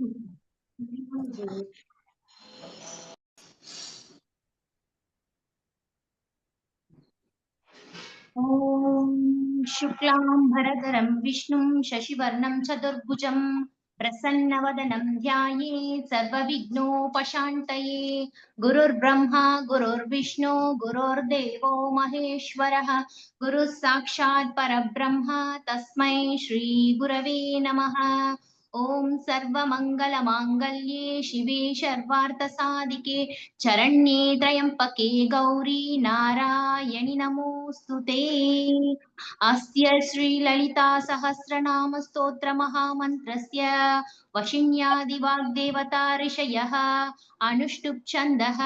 ॐ शुक्लाम्भरधरं विष्णुं शशिवर्णं चतुर्भुजं प्रसन्नवदनं ध्यायेत् सर्वविघ्नोपशान्तये। गुरुर्ब्रह्मा गुरुर्विष्णु गुरुर्देवो महेश्वरः गुरुः साक्षात् परब्रह्म तस्मै श्रीगुरवे नमः। ॐ सर्वमङ्गलमाङ्गल्ये शिवे सर्वार्थसाधिके शरण्ये त्र्यम्बके गौरी नारायणि नमोऽस्तुते। अस्य श्रीललिता सहस्रनाम स्तोत्र महामन्त्रस्य वशिन्यादिवाग्देवता ऋषयः अनुष्टुप् छन्दः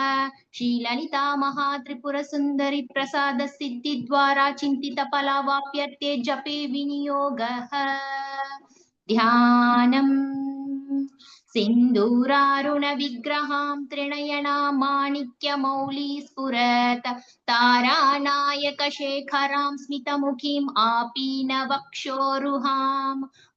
श्रीललिता महात्रिपुरसुन्दरि प्रसाद सिद्धिद्वारा चिन्तितफलवाप्यर्थे जपे विनियोगः। ध्यानम् सिन्दूरारुणविग्रहां त्रिणयनां माणिक्यमौलिस्फुरत् तारानायकशेखरां स्मितमुखीम् आपीनवक्षोरुहां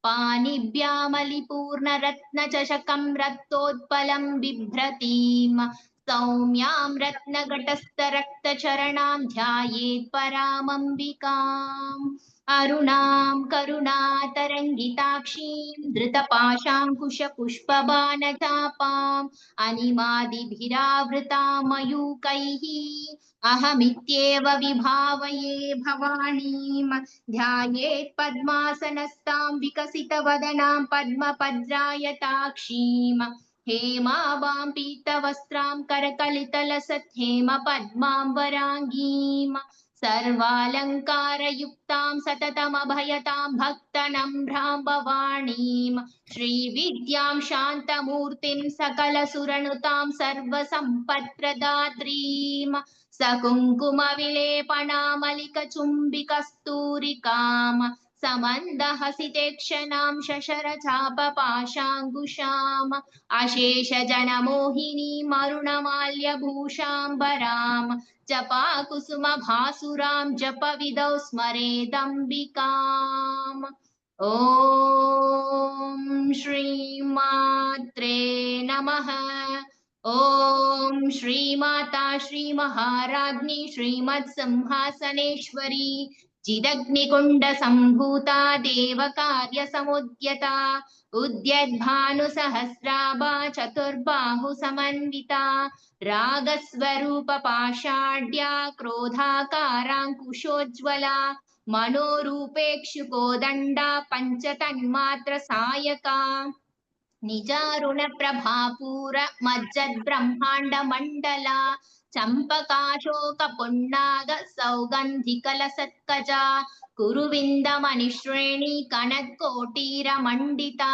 पाणिभ्यामलिपूर्णरत्नचषकं रक्तोत्पलं बिभ्रतीम् सौम्यां रत्नघटस्थरक्तचरणां ध्यायेत् परामम्बिकाम् अरुणां करुणातरङ्गिताक्षीं धृतपाशाङ्कुशपुष्पबाणचापाम् अनिमादिभिरावृतां मयूकैः अहमित्येव विभावये भवानीं ध्यायेत् पद्मासनस्तां विकसितवदनां पद्मपद्रायताक्षीम् हेमाभां पीतवस्त्रां करकलितलसत् हेम पद्माम्बराङ्गीम् सर्वालङ्कारयुक्तां सततमभयतां भक्तनम्रां भवानीं श्रीविद्यां शान्तमूर्तिं सकलसुरनुतां सर्वसम्पत्प्रदात्रीं सकुङ्कुमविलेपनामलिकचुम्बिकस्तूरिकां समन्दहसितेक्षणां शशरचापपाशाङ्कुशाम् अशेषजनमोहिनीं अरुणमाल्यभूषाम्बराम् जपाकुसुमभासुरां जपविदौ स्मरेदम्बिकाम्। ॐ श्रीमात्रे नमः। ॐ श्रीमाता श्रीमहाराज्ञी श्रीमत्सिंहासनेश्वरी चिदग्निकुण्डसम्भूता देवकार्यसमुद्यता उद्यद्भानुसहस्राभा चतुर्बाहुसमन्विता रागस्वरूप पाषाढ्या क्रोधाकाराङ्कुशोज्ज्वला मनोरूपेक्षुकोदण्डा पञ्चतन्मात्र सायका निजारुणप्रभापूर मज्जद्ब्रह्माण्डमण्डला चम्पकाशोकपुन्नाग सौगन्धिकलसत्कजा कुरुविन्दमणिश्रेणी कनत्कोटीरमण्डिता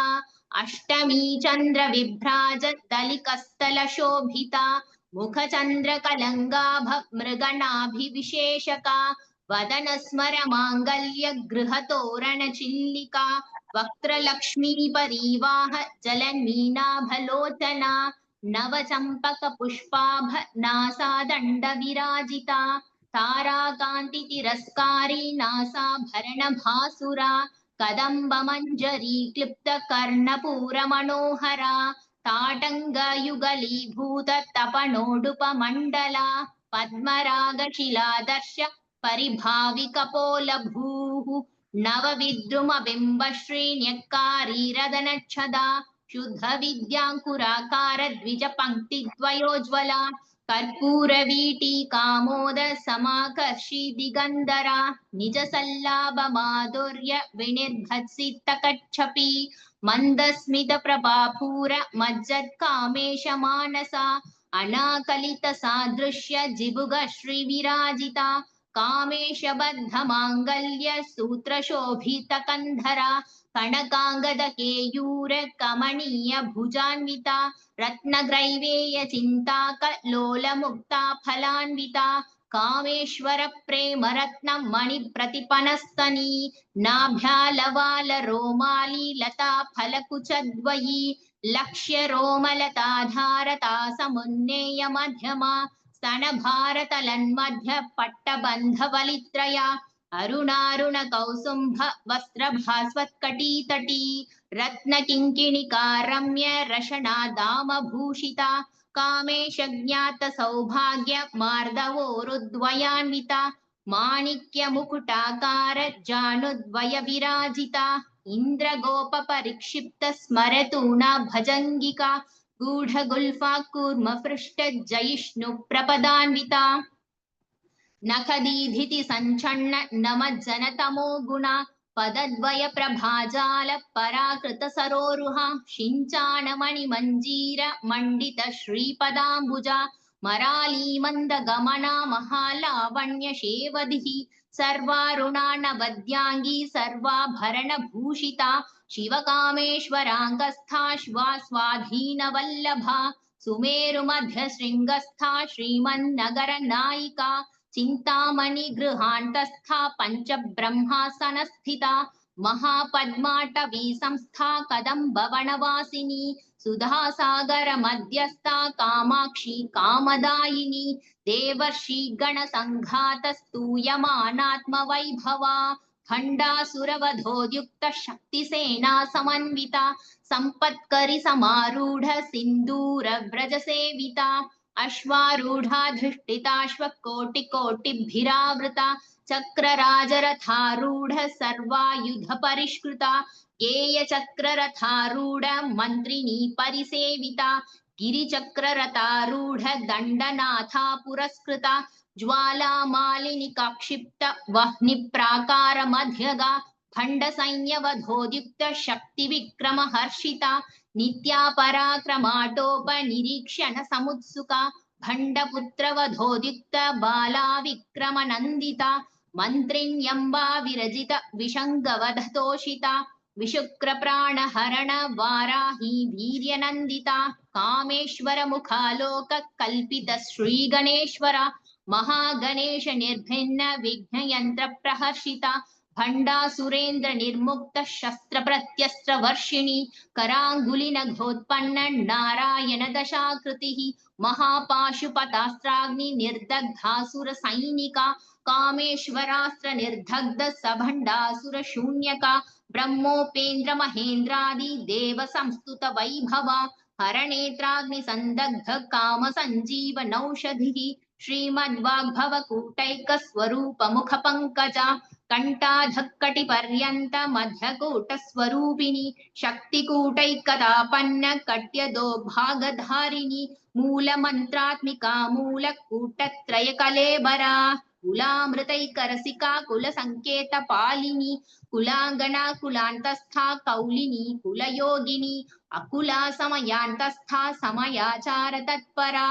अष्टमी चन्द्रविभ्राज दलिकस्थलशोभिता मुखचन्द्रकलङ्गाभ मृगनाभिविशेषका वदनस्मर माङ्गल्य गृहतोरणचिल्लिका वक्त्रलक्ष्मी परिवाह जलमीनाभलोचना नवचम्पकपुष्पाभ नासादण्डविराजिता ताराकान्तितिरस्कारी नासाभरणभासुरा कदम्बमञ्जरी क्लिप्तकर्णपूरमनोहरा ताटङ्गयुगलीभूत तपनोडुपमण्डला पद्मरागशिलादर्श परिभाविकपोलभूः नवविद्रुमबिम्बश्रीण्यक्कारीरदनच्छदा शुद्धविद्याङ्कुराकार द्विजपङ्क्तिद्वयोज्ज्वला कर्पूरवीटीकामोद समाकर्षि दिगन्धरा निजसल्लाभमाधुर्य विनिर्भत्सितकच्छपि मन्दस्मितप्रभापूर मज्जत्कामेशमानसा अनाकलितसादृश्य जिबुग श्रीविराजिता कामेशबद्धमाङ्गल्य सूत्रशोभितकन्धरा कनकाङ्गदकेयूर कमनीय भुजान्विता रत्नग्रैवेय चिन्ताकलोलमुक्ता फलान्विता कामेश्वर प्रेम रत्नं मणिप्रतिपनस्तनी नाभ्यालवाल रोमाली लता फलकुचद्वयी लक्ष्य रोमलताधारता समुन्नेय मध्यमा स्तनभारतलन्मध्य पट्टबन्धवलित्रया अरुणारुण कौसुम्भ वस्त्रभास्वत्कटीतटी रत्नकिङ्किणिका रम्य रशना दामभूषिता कामेश ज्ञात सौभाग्य मार्दवोरुद्वयान्विता माणिक्यमुकुटाकार जानुद्वय विराजिता इन्द्रगोप परिक्षिप्त स्मरतूना भजङ्गिका गूढगुल्फा कूर्म पृष्ठ जयिष्णु प्रपदान्विता नखदीधिति सञ्छन्न नमज्जनतमो गुणा पदद्वय प्रभाजाल पराकृत सरोरुहा शिञ्चाणमणिमञ्जीर मण्डित श्रीपदाम्बुजा मराली मन्दगमना महालावण्य शेवधिः सर्वारुणा नवद्याङ्गी सर्वाभरणभूषिता शिवकामेश्वराङ्गस्था स्वाधीनवल्लभा सुमेरुमध्यशृङ्गस्था श्रीमन्नगरनायिका चिन्तामणि गृहान्तस्था पञ्चब्रह्मासनस्थिता महापद्माटवी संस्था कदम्बवनवासिनी सुधासागर मध्यस्था कामाक्षी कामदायिनी देवर्षि गणसङ्घात स्तूयमानात्मवैभवा खण्डासुरवधोद्युक्त शक्तिसेना समन्विता सम्पत्करि समारूढ सिन्दूर व्रजसेविता अश्वारूढाधिष्ठिताश्वकोटिकोटिभिरावृता चक्रराजरथारूढ सर्वायुध परिष्कृता गेयचक्ररथारूढ मन्त्रिणी परिसेविता गिरिचक्ररथारूढ दण्डनाथा पुरस्कृता ज्वालामालिनिका क्षिप्त वह्निप्राकार मध्यगा खण्डसैन्यवधोद्युक्त शक्तिविक्रम हर्षिता नित्या पराक्रमाटोपनिरीक्षण समुत्सुका भण्डपुत्रवधोद्युक्त बाला विक्रमनन्दिता मन्त्रिण्यम्बा विरजित विशङ्गवधतोषिता विशुक्रप्राणहरण वाराही वीर्यनन्दिता कामेश्वर मुखालोक कल्पित श्रीगणेश्वर महागणेश निर्भिन्न विघ्नयन्त्र प्रहर्षिता भण्डासुरेन्द्र निर्मुक्त शस्त्र प्रत्यस्त्र वर्षिणी कराङ्गुलिन घोत्पन्न नारायण दशाकृतिः महापाशुपतास्त्राग्नि निर्दग्धासुर सैनिका कामेश्वरास्त्र निर्दग्ध सभण्डासुर शून्यका ब्रह्मोपेन्द्र महेन्द्रादि देव संस्तुत वैभवा हरनेत्राग्नि संदग्ध काम संजीव नौषधिः श्रीमद्वाग्भव कूटैक स्वरूप मुख पंकजा कंठाधक्कटिपर्यन्त मध्यकूट स्वरूपिणी शक्तिकूटैकतापन्न कट्यदो भागधारिणी मूलमन्त्रात्मिका मूलकूटत्रय कलेबरा कुलामृतैकरसिका कुलसंकेत पालिनी कुलांगना कुलांतस्था कौलिनी कुलयोगिनी अकुला समयान्तस्था समयाचार तत्परा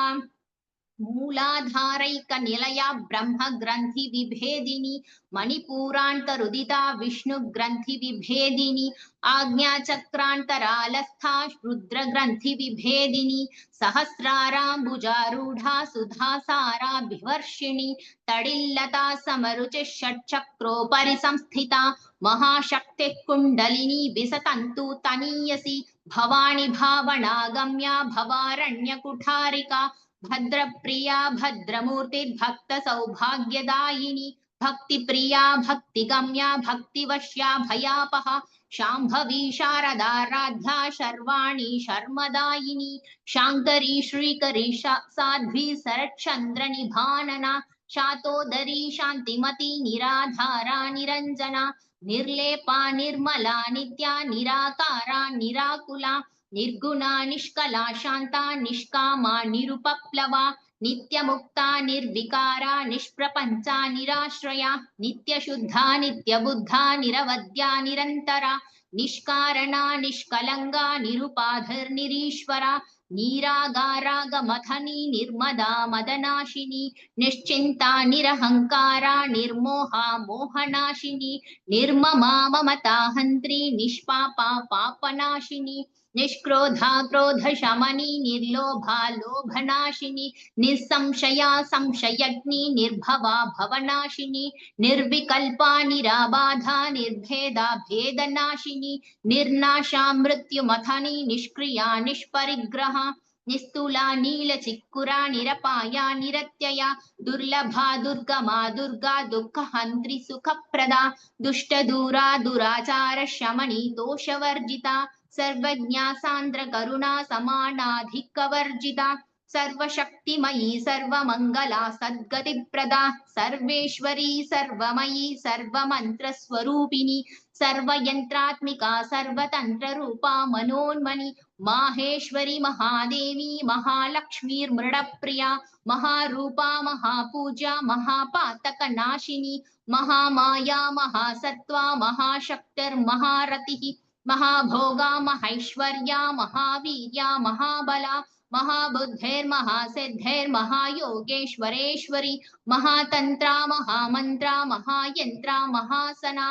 मूलाधारैक निलया ब्रह्म ग्रंथि विभेदिनी मणिपूरान्तरुदिता विष्णु ग्रंथि विभेदिनी आज्ञाचक्रान्तरालस्था रुद्र ग्रंथि विभेदिनी सहस्राराम्बुजारूढ़ा सुधासाराभिवर्षिणी तडिल्लता समरुचि षट्चक्रोपरि संस्थिता महाशक्तिः कुण्डलिनी विसतन्तु तनीयसी भवानी भावनागम्या भवारण्यकुठारिका भद्रप्रिया भद्रमूर्तिर्भक्त सौभाग्यदायिनी भक्तिप्रिया भक्तिगम्या भक्तिवश्या भयापहा शाम्भवी शारदाराध्या शर्वाणी शर्मदायिनी शाङ्करी श्रीकरी साध्वी शरच्चन्द्र निभानना शातोदरी शान्तिमती निराधारा निरञ्जना निर्लेपा निर्मला नित्या निराकारा निराकुला निर्गुणा निष्कला शांता निष्कामा निरुपप्लवा नित्यमुक्ता निर्विकारा निष्प्रपंचा निराश्रया नित्यशुद्धा नित्यबुद्धा निरवद्या निरन्तरा निष्कारणा निष्कलंगा निरुपाधिर्निरीश्वरा नीरागारागमथनी निर्मदा मदनाशिनी निश्चिंता निरहंकारा निर्मोहा मोहनाशिनी निर्ममा ममता हंत्री निष्पापा पापनाशिनी निष्क्रोधा क्रोध शमनी निर्लोभा लोभनाशिनी निसंशया संशयग्नि निर्भवा भवनाशिनी निर्विकल्पा निराबाधा निर्भेदा भेदनाशिनी निर्नाशा मृत्युमथनी निष्क्रिया निष्परिग्रहा निस्तुला नीलचिक्कुरा निरपाया निरत्यया दुर्लभा दुर्गमा दुर्गा दुःखहन्त्री सुखप्रदा दुष्टदूरा दुराचार शमनी दोषवर्जिता सर्वज्ञा सान्द्र करुणा समानाधिकवर्जिता सर्वशक्तिमयी सर्वमङ्गला सद्गतिप्रदा सर्वेश्वरी सर्वमयी सर्वमन्त्रस्वरूपिणी सर्वयन्त्रात्मिका सर्वतन्त्ररूपा मनोन्मणि माहेश्वरी महादेवी महालक्ष्मीर्मृडप्रिया महारूपा महापूजा महापातकनाशिनी महामाया महासत्त्वा महाशक्तिर्महारतिः महाभोगा महैश्वर्या महावीर्या महाबला महाबुद्धिर्महासिद्धिर्महायोगेश्वरेश्वरी महातन्त्रा महामन्त्रा महायन्त्रा महासना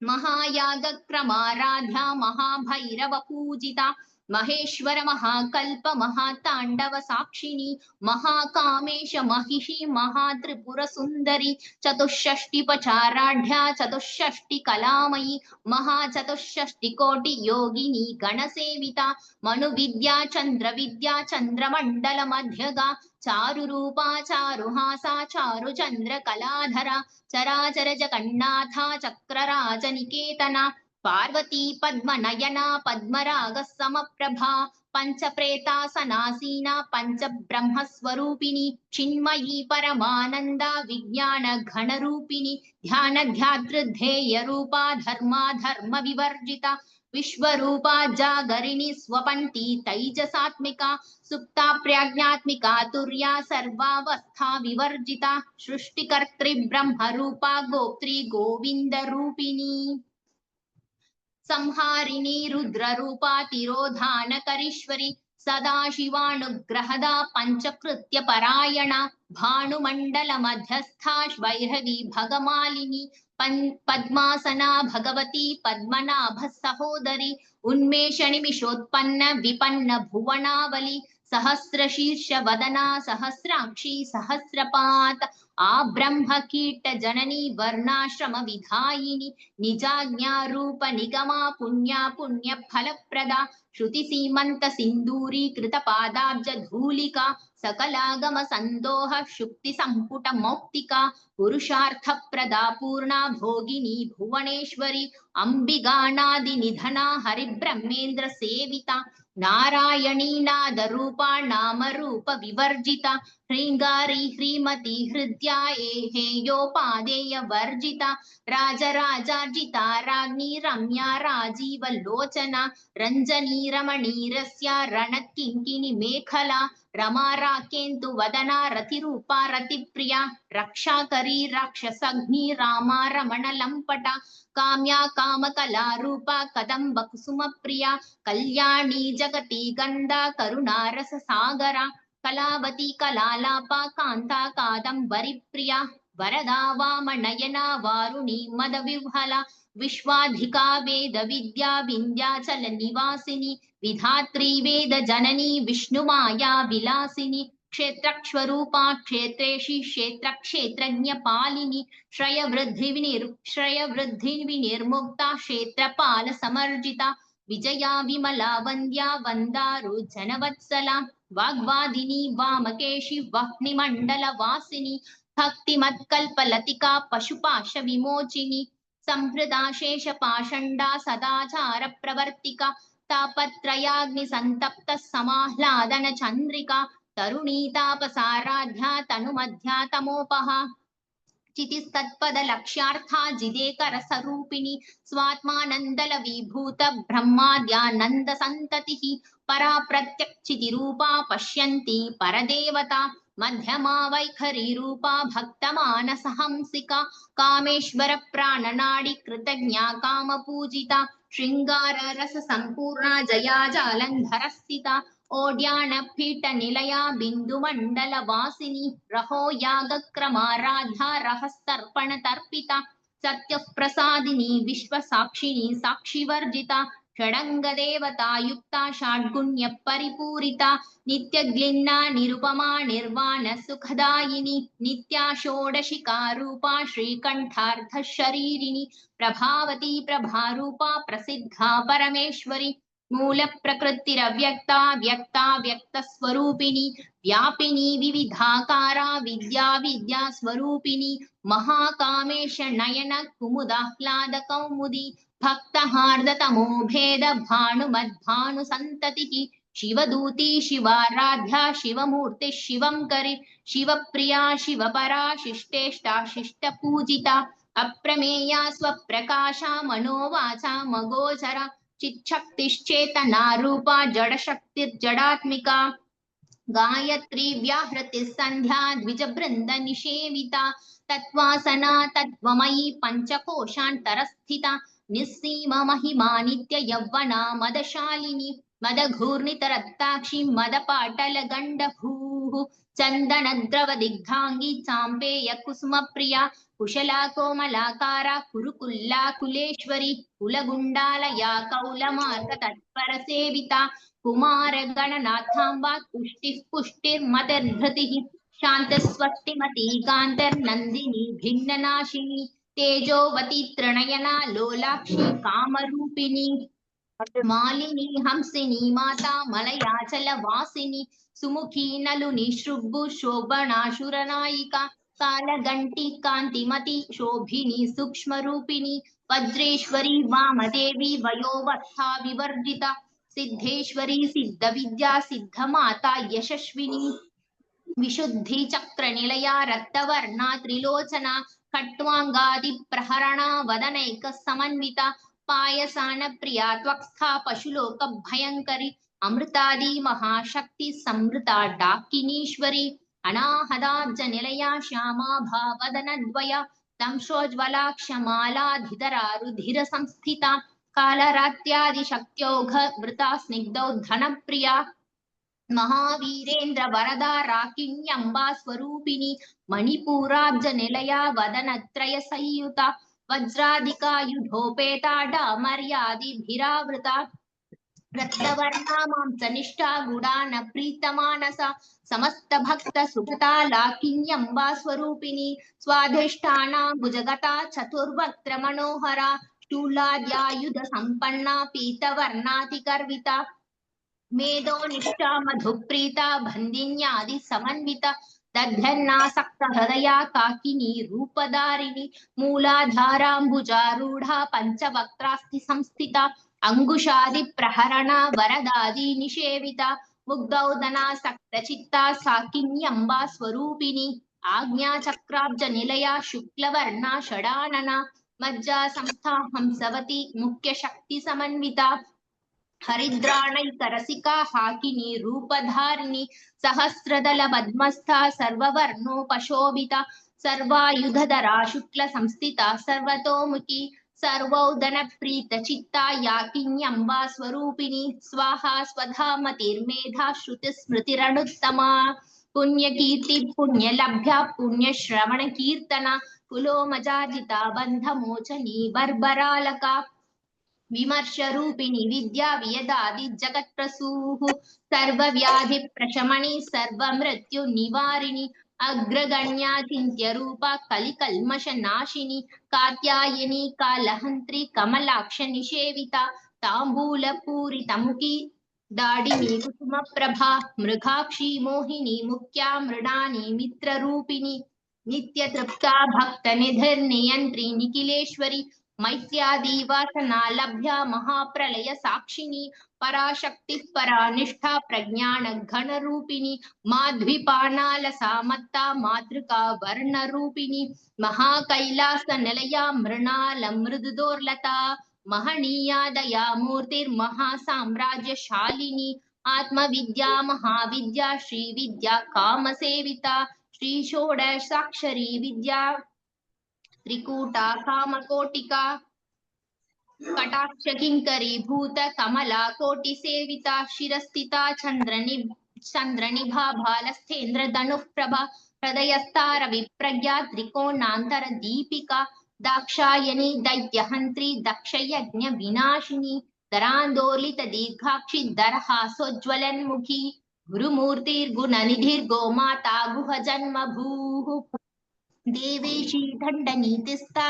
महायागक्रमाराध्या महाभैरवपूजिता महेश्वर महाकल्प महाताण्डव साक्षिणी महाकामेश महिषी महात्रिपुरसुन्दरी चतुष्षष्टिपचाराढ्या चतुष्षष्टिकलामयी महाचतुष्षष्टिकोटियोगिनी गणसेविता मनुविद्या चन्द्रविद्या चन्द्रमण्डलमध्यगा चारुरूपा चारुहासा चारुचन्द्रकलाधरा चराचर जगन्नाथा चक्रराजनिकेतना पार्वती पद्मनयना पद्मराग समप्रभा पंचप्रेतासनासीना पंचब्रह्मस्वरूपिणी चिन्मयी परमानंदा विज्ञान घनरूपिणी ध्यानध्यातृध्येय रूपा धर्मा धर्म विवर्जिता विश्वरूपा जागरिणी स्वपन्ती तैजसात्मिका सुप्ता प्रज्ञात्मिका तुर्या सर्वावस्था विवर्जिता सृष्टिकर्त्री ब्रह्मरूपा गोप्त्री गोविन्दरूपिणी संहारिणी रुद्ररूपा तिरोधानकरीश्वरी सदाशिवानुग्रहदा पंचकृत्य परायणा भानुमण्डल मध्यस्था वैरवी भगमालिनी पद्मासना भगवती पद्मनाभ सहोदरी उन्मेषनिमिषोत्पन्न विपन्न भुवनावली सहस्रशीर्ष वदना सहस्राक्षी सहस्रपात आब्रह्म कीट जननी वर्णाश्रम विधायिनी निजाज्ञा रूप निगमा पुण्या पुण्य फलप्रदा श्रुति सीमंत सिंदूरी कृत पादाब्ज धूलिका सकलागम संदोह शुक्ति संपुट मौक्तिका पुरुषार्थ प्रदा पूर्णा भोगिनी भुवनेश्वरी अंबिगानादि निधना हरिब्रह्मेन्द्र सेविता नारायणी नाद रूपा नाम रूप विवर्जिता ह्रींगारी ह्रीमती हृद्या हेयोपादेय वर्जिता राजराजार्जिता राज्ञी रम्या राजीव लोचना रंजनी रमणीरस्या रणकिंकिनी मेखला रमा राकेन्तु वदना रतिरूपा रतिप्रिया रक्षाकरी राक्षसग्नि रामा रमण लंपटा काम्या कामकला रूपा कदम्ब कुसुम प्रिया कल्याणी जगती गंधा करुणारस सागरा कलावती कलालापा कांता कादंबरी प्रिया वरदा वामनयना वारुणी मद विह्वला विश्वाधिका वेद विद्या विंध्याचल निवासिनी विधात्री वेद जननी विष्णुमाया विलासिनी क्षेत्रक्षरूपा क्षेत्रेषि क्षेत्र क्षेत्रज्ञ पालिनी श्रय वृद्धि विनिर्मुक्ता क्षेत्रपाल समर्जिता विजया विमला वन्द्या वन्दारु जनवत्सला वाग्वादिनी वामकेशि वह्निमण्डल वासिनी भक्तिमत्कल्पलतिका पशुपाश विमोचिनी संहृदा शेषपाषण्डा सदाचार प्रवर्तिका तापत्रयाग्नि संतप्त समाह्लादन चन्द्रिका तरुणी तापसाराध्या तनुमध्या तमोपहा चितिस्तत्पद लक्ष्यार्था जिदेकर स्वरूपिणी स्वात्मानंदल विभूत ब्रह्माद्यानंद संततिः परा प्रत्यक्षिति रूपा पश्यन्ति परदेवता मध्यमा वैखरी रूपा भक्तमानस हंसिका कामेश्वर प्राणनाडी कृतज्ञा काम पूजिता श्रृंगार रस संपूर्णा जया जालंधर स्थिता ओड्यान पीठ निलया बिंदु मंडल वासिनी रहो यागक्रमाराधा रहस्तर्पण तर्पिता सत्य प्रसादिनी विश्व साक्षिणी साक्षिवर्जिता षडंग देवता युक्ता षड्गुण्य परिपूरिता नित्यग्लिन्ना निरुपमा निर्वाण सुखदायिनी नित्या षोडशिका रूपा श्रीकंठार्थ शरीरिणी प्रभावती प्रभारूपा प्रसिद्धा परमेश्वरी मूल प्रकृतिरव्यक्ता व्यक्ता व्यक्तस्वरूपिणी व्यापिनी विविधाकारा विद्या विद्या स्वरूपिणी महाकामेश नयन कुमुदाह्लाद कौमुदी भक्तहार्दतमो भेद भानुमद्भानु संततिः शिवदूती शिवाराध्या शिवमूर्ति शिवंकरी शिवप्रिया शिवपरा शिष्टेष्टा शिष्टपूजिता अप्रमेया स्वप्रकाशा मनोवाचा मगोचरा चिच्छक्तिश्चेतना रूपा जडशक्तिर्जडात्मिका गायत्री व्याहृति संध्या द्विजवृंद निषेविता तत्वासना तत्वमयी पंचकोशान्तरस्थिता निस्सीम महिमा नित्य यौवना मदशालिनी मदघूर्णितरक्ताक्षी मदपाटल गण्डभूः चन्दनद्रव दिग्धांगी चाम्पेय कुसुम प्रिया कुशला कोमलाकारा कुरुकुल्ला कुलेश्वरी कुलगुण्डालया कौलमार्ग तत्पर सेविता कुमार गणनाथांबा तुष्टिः पुष्टिर्मतिर्धृतिः शान्तस्वस्तिमती कान्तर्नन्दिनी भिन्ननाशिनी तेजोवती त्रिनयना लोलाक्षी कामरूपिणी मालिनी हंसिनी माता मलयाचल वासिनी सुमुखी नलुनी श्रुभु शोभनाशुरनायिका कालगंटी कांतिमती शोभिनी सूक्ष्म रूपिणी वज्रेश्वरी वामदेवी वयोवस्था विवर्जिता सिद्धेश्वरी सिद्ध विद्या सिद्ध माता यशस्विनी विशुद्धि चक्र निलया रक्तवर्णा त्रिलोचना खट्वांगादि प्रहरणा वदनैक समन्विता पायसान प्रिया त्वक्स्था पशुलोक भयंकरी अमृतादि महाशक्ति समृता डाकिनीश्वरी अनाहदाब्ज निलया श्यामा भावदन द्वया दंशोज्वलाक्षमालाधिधरा रुधिर संस्थिता कालरात्यादि शक्त्योघ वृता स्निग्धौ धन प्रिया महावीरेन्द्र वरदा राकिण्यंबा स्वरूपिणी मणिपूराब्ज निलया वदनत्रय संयुता वज्राधिकायुधोपेता डामर्यादिभिरावृता रक्तवर्णा मांसनिष्ठा गुडान प्रीतमानसा समस्त भक्त सुगता लाकिन्यंबा स्वरूपिणी स्वाधिष्ठाना भुजगता चतुर्वक्त्र मनोहरा शूलाद्यायुध संपन्ना पीतवर्णातिकर्विता मेदो निष्ठा मधुप्रीता बंदिन्यादि समन्विता दध्यन्नासक्त हृदया काकिनी रूपधारिणी मूलाधाराम्बुजारूढ़ा पंचवक्त्रास्ति संस्थिता अंगुशादि प्रहरणा वरदादि निषेविता मुग्धौदनासक्त चित्ता साकिन्यंबा स्वरूपिणी आज्ञा चक्राब्ज निलया शुक्लवर्णा षडानना मज्जा संस्था हंसवती मुख्य शक्ति समन्विता हरिद्राणैकरसिका हाकिनी रूपधारिणी सहस्रदल पद्मस्था सर्ववर्णोपशोभिता सर्वायुधधरा शुक्ल संस्थिता सर्वतोमुखी सर्वौदन प्रीत चित्ता याकिन्यंबा स्वरूपिणी स्वाहा स्वधा मतिर्मेधा श्रुति स्मृतिरनुत्तमा पुण्यकीर्ति पुण्यलभ्या पुण्यश्रवण कीर्तना कुलोमजाजिता बन्धमोचनी बर्बरालका विमर्श रूपिणी विद्या वियदादि जगत् प्रसूः सर्वव्याधि प्रशमनी सर्वमृत्यु निवारिणी अग्रगण्या चिन्त्य रूपा कलिकल्मष नाशिनी कात्यायनी कालहन्त्री कमलाक्ष निषेविता ताम्बूल पूरितमुखी दाडिनी कुसुम प्रभा मृगाक्षी मोहिनी मुख्या मृडानी मित्र रूपिणी नित्य तृप्ता भक्त निधिर्नियंत्री निखिलेश्वरी मैत्यादिवासना लभ्या महाप्रलय साक्षिणी पराशक्ति परानिष्ठा प्रज्ञान घन रूपिणी माध्विपानालसा मत्ता मातृका वर्ण रूपिणी महाकैलास निलया मृणाल मृदुदोर्लता महनीया दया मूर्तिर्महासाम्राज्यशालिनी आत्मविद्या महाविद्या श्रीविद्या कामसेविता श्री षोडशाक्षरी विद्या त्रिकूटा कामकोटिका कटाक्ष किंकरी भूत कमला कोटि सेविता शिरस्थिता चंद्रनिभा भालस्थेन्द्र धनुप्रभा हृदयस्तार विप्रज्ञा त्रिकोणांतर दीपिका दाक्षायणी दैत्यहंत्री दक्षयज्ञ विनाशिनी दरांदोलित दीर्घाक्षी दरहासोज्वलन्मुखी गुरुमूर्तिर्गुणनिधिर्गोमाता गुह जन्म भूः देवेशी दण्डनीतिस्था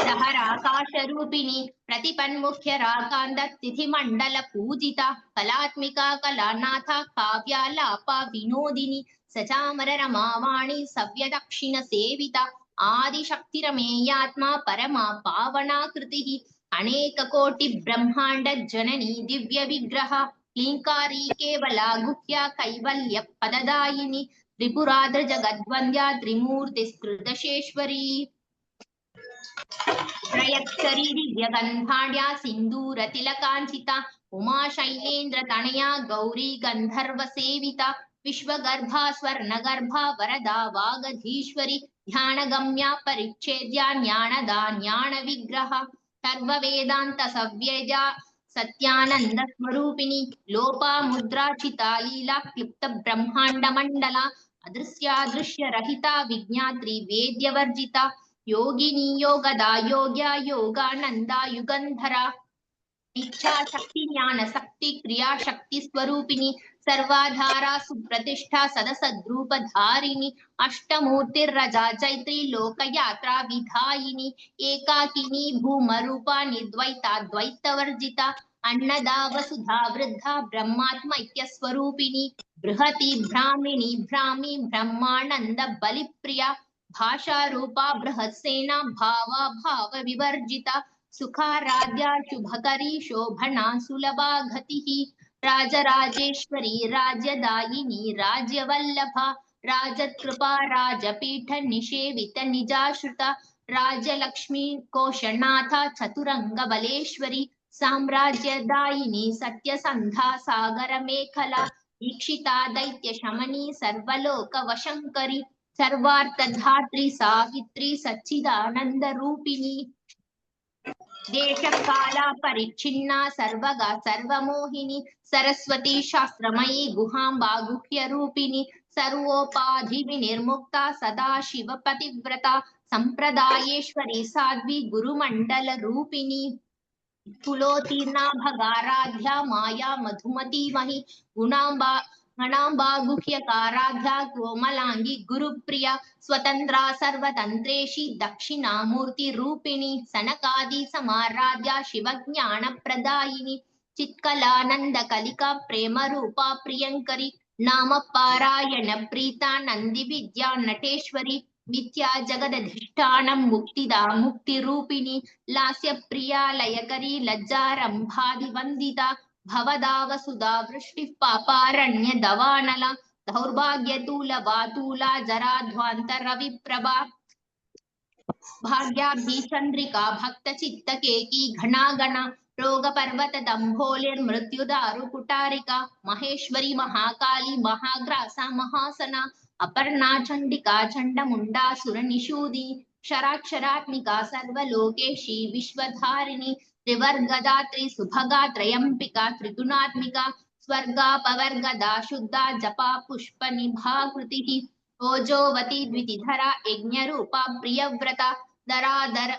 लहराकाशरूपिणी प्रतिपन्मुख्यराकान्ततिथिमण्डलपूजिता कलात्मिका कलानाथा काव्यालापा विनोदिनी सचामररमावाणी सव्यदक्षिणसेविता आदिशक्तिरमेयात्मा परमा पावनाकृतिः अनेककोटिब्रह्माण्डजननी दिव्यविग्रह क्लीङ्कारी केवला गुह्या कैवल्यपददायिनी त्रिपुराद्रजगद्वन्द्या त्रिमूर्तिस्कृतशेश्वरी त्रयक्षरी दिव्यगन्धाढ्या सिन्दूरतिलकाञ्चिता उमाशैलेन्द्रतनया गौरी गन्धर्वसेविता विश्वगर्भा स्वर्णगर्भा वरदा वागधीश्वरी ध्यानगम्या परिच्छेद्या ज्ञानदा ज्ञानविग्रह सर्ववेदान्तसंवेद्या सत्यानन्दस्वरूपिणी लोपामुद्राचिता लीला क्लिप्तब्रह्माण्डमण्डला अदृश्यादृश्यरहिता विज्ञात्री वेद्यवर्जिता योगिनी योगदा योग्या योगानंदा युगंधरा इच्छा शक्ति ज्ञान शक्ति क्रिया शक्ति स्वरूपिणी सर्वाधारा सुप्रतिष्ठा सदसद्रूप धारिणी अष्टमूर्तिर्रजा चैत्री लोकयात्रा विधायिनी एकाकिनी भूमरूपा निर्द्वैता द्वैतवर्जिता अन्नदा वसुधा वृद्धा ब्रह्मात्मैक्य स्वरूपिणी बृहति ब्राह्मिणी ब्राह्मी ब्रह्मानंद बलिप्रिया भाषा रूपा बृहत्सेना भावा भाव विवर्जिता सुखाराध्या शुभकरी शोभना सुलभा गतिः राजराजेश्वरी राज्यदायिनी राज्यवल्लभा राजकृपा राजपीठ निषेवित निजाश्रुता राजलक्ष्मी कोशनाथा चतुरंग बलेश्वरी साम्राज्यदायिनी सत्यसंधा सागर मेखला दीक्षिता दैत्य शमनी सर्वलोक वशंकरी सर्वार्थधात्री सावित्री सच्चिदानंद रूपिणी देशकाला परिच्छिन्ना सर्वगा सर्वमोहिनी सरस्वती शास्त्रमयी गुहांबा गुह्य रूपिणी सर्वोपाधि विनिर्मुक्ता सदा शिव पतिव्रता संप्रदायेश्वरी साध्वी गुरुमंडल रूपिणी कुलोतीर्णा भगाराध्या माया मधुमती मही गुणांबा गणांबा गुह्यकाराध्या कोमलांगी गुरुप्रिया स्वतंत्रा सर्वतंत्रेशी दक्षिणामूर्ति रूपिणी सनकादि समाराध्या शिवज्ञान प्रदायिनी चित्कलानंद कलिका प्रेम रूपा प्रियंकरी नाम पारायण प्रीता नंदी विद्या नटेश्वरी विद्या जगदधिष्ठानं मुक्तिदा मुक्तिरूपिणी लास्य प्रिया लयकरी लज्जारंभादिवंदिता भवदा वसुधा वृष्टिः पापारण्य दवानला दौर्भाग्यतूल वातूला जराध्वान्तरविप्रभा भाग्याब्धि चंद्रिका भक्त चित्त केकी घना गणा रोग पर्वत दंभोलिर्मृत्युदारु कुटारिका महेश्वरी महाकाली महाग्रासा महासना अपर्णा चंडिका चंडमुंडा सुरनिषूदी क्षराक्षरात्मिका सर्वलोकेशी विश्वधारिणी त्रिवर्गदात्री सुभगा त्रयंपिका त्रिगुणात्मिका स्वर्गापवर्गदा शुद्धा जपा पुष्प निभाकृतिः ओजोवती द्वितिधरा यज्ञरूपा प्रियव्रता दरादर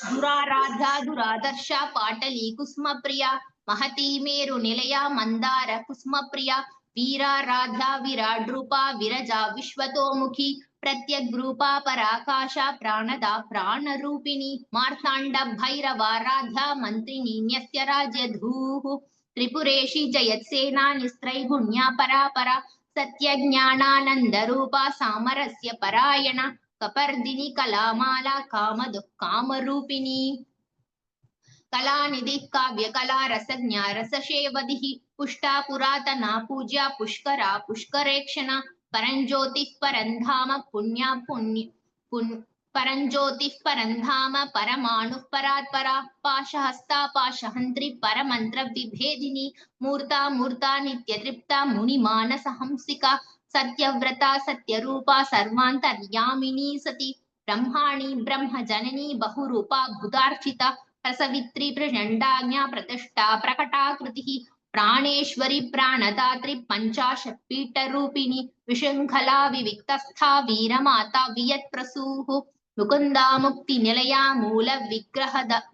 दुराराध्या दुरादर्शा पाटली कुस्मप्रिया महती मेरु निलया मंदार कुस्मप्रिया वीराराध्या विराड्रूपा विरजा विश्वतोमुखी प्रत्यग्रूपा पराकाशा प्राणदा प्राणरूपिणी मार्ताण्ड भैरवाराध्या मंत्रिणी न्यस्य राज्यधूः त्रिपुरेशी जयत्सेना निस्त्रैगुण्या परापरा सत्यज्ञानानंद रूपा सामरस्य परायण कपर्दिनी कलामाला कामरूपिणी कलानिधि काव्य कला रसज्ञा रसशेवदिः पुष्टा पुरातना पूज्या पुष्करा पुष्करेक्षणा परञ्ज्योतिः परन्धाम पुण्या परञ्ज्योतिः परन्धाम परमाणुः परात्परा पाशहस्ता पाशहन्त्री परमन्त्र विभेदिनी मूर्ता मूर्ता नित्यतृप्ता मुनिमानसहंसिका सत्यव्रता सत्यरूपा सर्वान्तर्यामिनी सती ब्रह्माणी ब्रह्मजननी बहुरूपा भूतार्चिता रसवित्री प्रचण्डाज्ञा प्रतिष्ठा प्रकटाकृतिः प्राणेश्वरी प्राणदात्री पञ्चाशत्पीठरूपिणी विशृङ्खला विविक्तस्था वीरमाता वियत्प्रसूः मुकुन्दा मुक्तिनिलया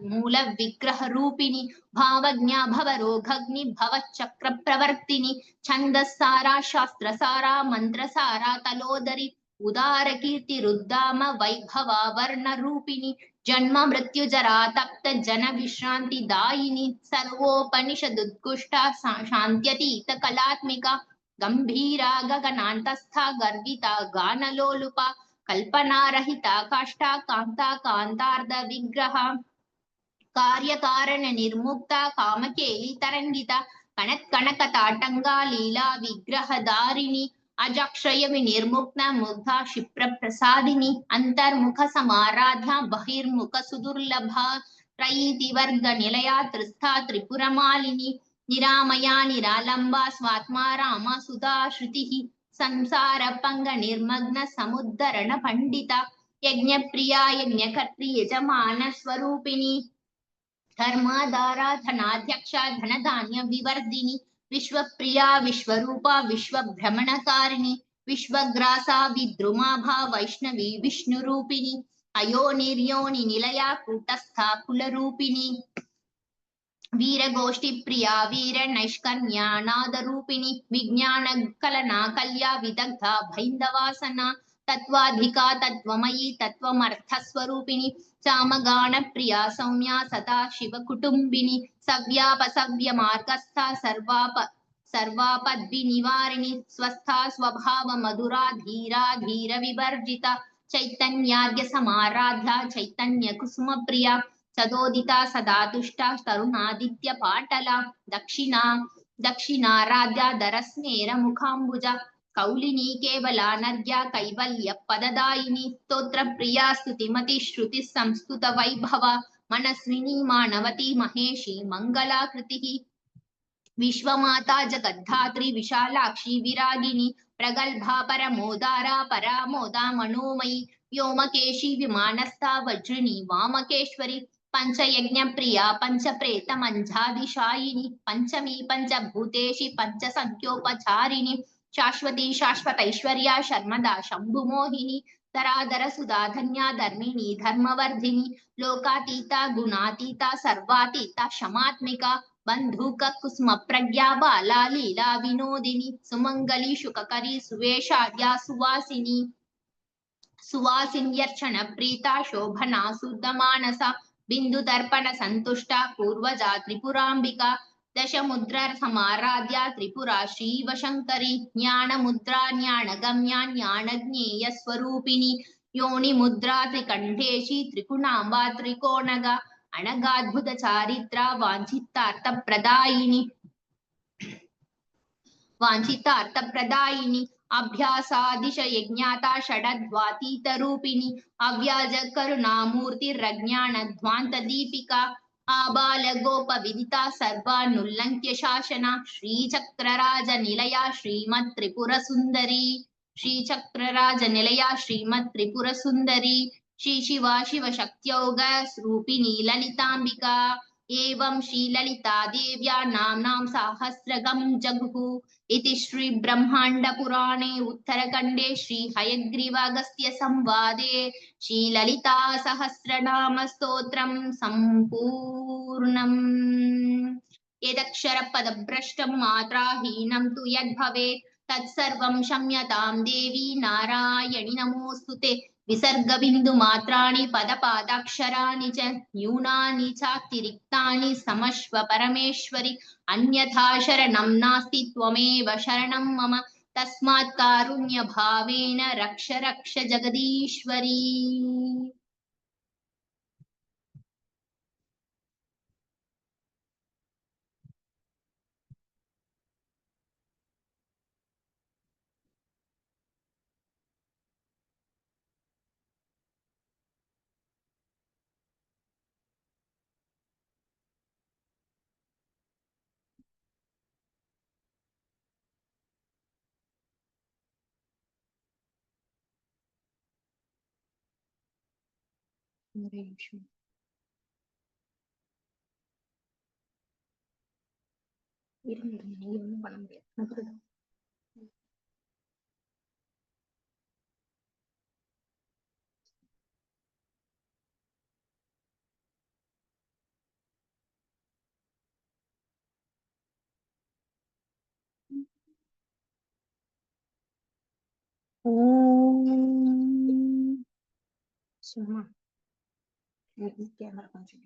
मूलविग्रहरूपिणी भावज्ञा भवरोगग्नि भवचक्रप्रवर्तिनी छन्दस्सारा शास्त्रसारा मन्त्रसारा तलोदरी उदार कीर्ति रुद्दाम वैभवा वर्ण रूपिणी जन्म मृत्यु जरा तप्त जन विश्रांति दायिनी सर्वोपनिषदुत्कृष्टा शान्त्यतीत कलात्मिका गंभीरा गगनान्तस्था गर्विता गानलोलुपा कल्पनारहिता काष्ठा कांता कांतार्ध विग्रह कार्यकारण निर्मुक्ता कामकेली तरंगिता कणत्कणकताटंगा लीला विग्रहधारिणी अजक्षय विनिर्मुक्ता मुग्धा क्षिप्र प्रसादिनी अंतर्मुख समाराध्या बहिर्मुख सुदुर्लभा त्रयीतिवर्ग निलया त्रिस्था त्रिपुरमालिनी निरामया निरालंबा स्वात्मा रामा सुधा श्रुतिः संसार पंग निर्मग्न समुद्धरण पंडिता यज्ञ प्रिया यज्ञकर्त्री यजमान स्वरूपिणी धर्माधारा धनाध्यक्षा धनधान्य विवर्धिनी विश्वप्रिया विश्वरूपा विश्वभ्रमणकारिणी विश्वग्रासा विद्रुमाभा वैष्णवी विष्णुरूपिणी अयोनिर्योनि निलया कूटस्था कुलरूपिणी वीरगोष्ठी प्रिया वीर नैष्कर्म्या नादरूपिणी विज्ञान कलना कल्या विदग्धा भैन्दवासना तत्वाधिका तत्वमयी तत्वमर्थस्वरूपिणी सामगान प्रिया सौम्या सदा शिव कुटुंबिनी सव्यापसव्य मार्गस्था सर्वापद्विनिवारिणी स्वस्था स्वभाव मधुरा धीरा धीर विवर्जिता चैतन्यार्घ्य समाराध्या चैतन्य कुसुम प्रिया सदोदिता सदा तुष्टा तरुणादित्य पाटला दक्षिणाराध्या दरस्मेर मुखाम्बुजा कौलिनी केवलानर्घ्या कैवल्य पददायिनी स्तोत्र प्रिया स्तुतिमती श्रुति संस्तुत वैभवा मनस्विनी मानवती महेशी मंगलाकृतिः विश्वमाता जगद्धात्री विशालाक्षी विरागिनी प्रगल्भा परमोदारा परामोदा मनोमयी व्योमकेशी विमानस्था वज्रिणी वामकेश्वरी पंचयज्ञ प्रिया पंचप्रेत मंझादिशायिनी पंचमी पंचभूतेशी पंचसंख्योपचारिणी शाश्वती शाश्वतैश्वर्या शर्मदा शंभुमोहिनी तराधर सुधाधन्या धर्मिणी धर्मवर्धिनी लोकातीता गुणातीता सर्वातीता क्षमात्मिका बंधुक कुसुम प्रज्ञा बाला लीला विनोदिनी सुमंगली शुककरी सुवेशाद्या सुवासिन्यर्चन प्रीता शोभना सुदमानसा बिंदु दर्पण संतुष्टा पूर्वजा त्रिपुरांबिका दशमुद्र समाराध्या त्रिपुरा श्रीवशंकरी ज्ञान मुद्रा ज्ञानगम्या ज्ञानज्ञेय स्वरूपिणी योनि मुद्रा त्रिकंठेशी त्रिकुणांबा त्रिकोणगा अनगाद्भुत चारित्रा वांछितार्थप्रदायिनी अभ्यासादिश यज्ञाता षडद्वातीत रूपिणी अव्याज करुणामूर्तिरज्ञान ध्वांत दीपिका आबाल गोप विदिता सर्वानुल्लंघ्य शासना श्रीचक्रराज निलया श्रीमत् त्रिपुर सुंदरी श्रीचक्रराज निलया श्रीमत् त्रिपुर सुंदरी श्री शिवा शिव शक्त्योग रूपिणी ललितांबिका एवं श्रीललिता देव्या नाम्नां सहस्रगं जगुः इति श्री ब्रह्मांड पुराणे उत्तरखंडे श्री हयग्रीवागस्त्य संवादे श्री ललिता सहस्रनाम स्तोत्रम संपूर्णम् यदक्षर पदभ्रष्टं मात्राहीनं तु यद्भवेत् तत्सर्वं क्षम्यतां देवी नारायणि नमोऽस्तुते विसर्ग बिंदु मात्राणि पदपादाक्षराणि च न्यूनानि चातिरिक्तानि समश्व परमेश्वरि अन्यथा शरणं नास्ति त्वमेव शरणं मम तस्मात् कारुण्य भावेन रक्ष रक्ष जगदीश्वरी ॐ சும்மா கேமரா கொஞ்சம்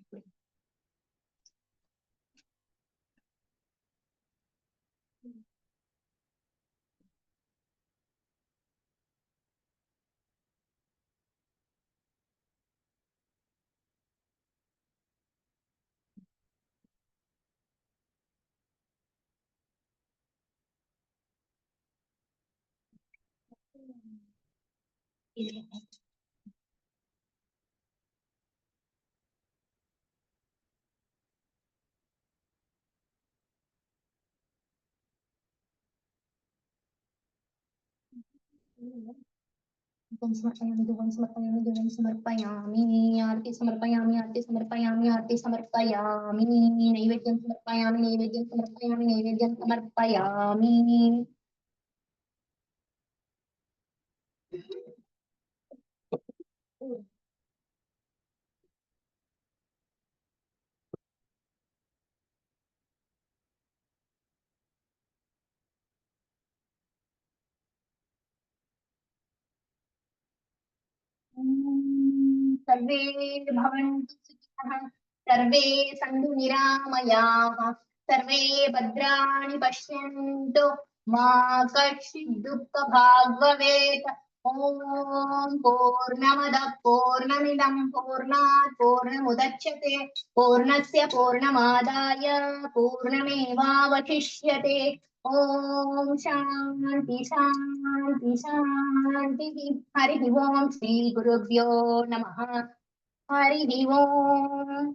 समर्पयामि आरती समर्पयामि आरती समर्पयामि आरती समर्पयामि नैवेद्यं समर्पयामि नैवेद्यं समर्पयामि नैवेद्यं समर्पयामि सर्वे भवन्तु सुखिनः सर्वे सन्तु निरामयाः सर्वे भद्राणि पश्यन्तु मा कश्चित् दुःखभाग् भवेत् ॐ पूर्णमदः पूर्णमिदं पूर्णात् पूर्णमुदच्यते पूर्णस्य पूर्णमादाय पूर्णमेवावशिष्यते ॐ शान्ति शान्ति शान्तिः हरिः ओं श्री गुरुभ्यो नमः हरिः ओम्